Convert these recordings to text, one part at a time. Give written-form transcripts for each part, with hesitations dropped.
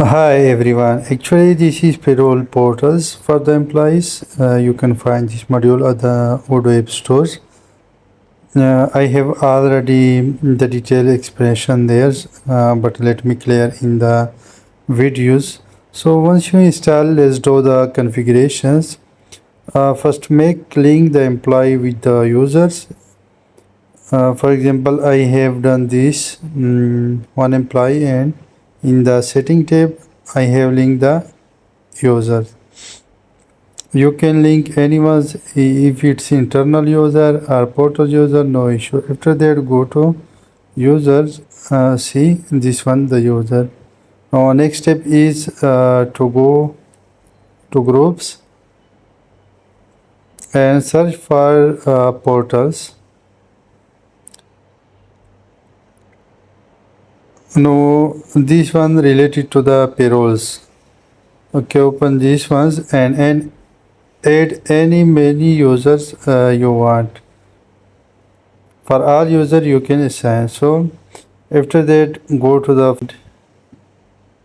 Hi everyone. Actually, this is payroll portals for the employees. You can find this module at the Odoo app stores. I have already the detailed explanation there, but let me clear in the videos. So once you install, let's do the configurations. First, make link the employee with the users. For example, I have done this one employee, and in the setting tab, I have linked the user. You can link anyone's if it's internal user or portal user, no issue. After that, go to users. See this one, the user. Now, next step is to go to groups and search for portals. No, this one related to the payrolls. Okay, open these ones and add many users you want. For all user you can assign. So after that, go to the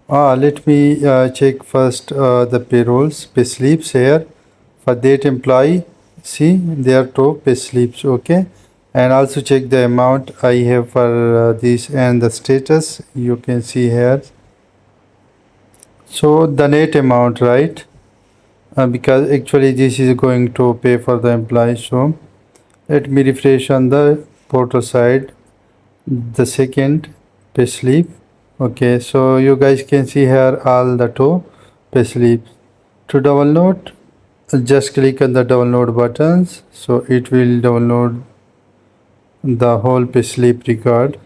let me check first the payrolls payslips here for that employee. See, there are two payslips. Okay, and also check the amount I have for this and the status you can see here. So the net amount, right? Because actually this is going to pay for the employee. So let me refresh on the portal side, the second payslip. Okay, so you guys can see here all the two payslips. To download, just click on the download buttons, so it will download the whole payslip record.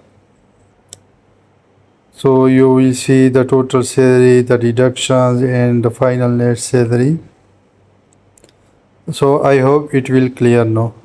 So you will see the total salary, the deductions, and the final net salary. So I hope it will clear now.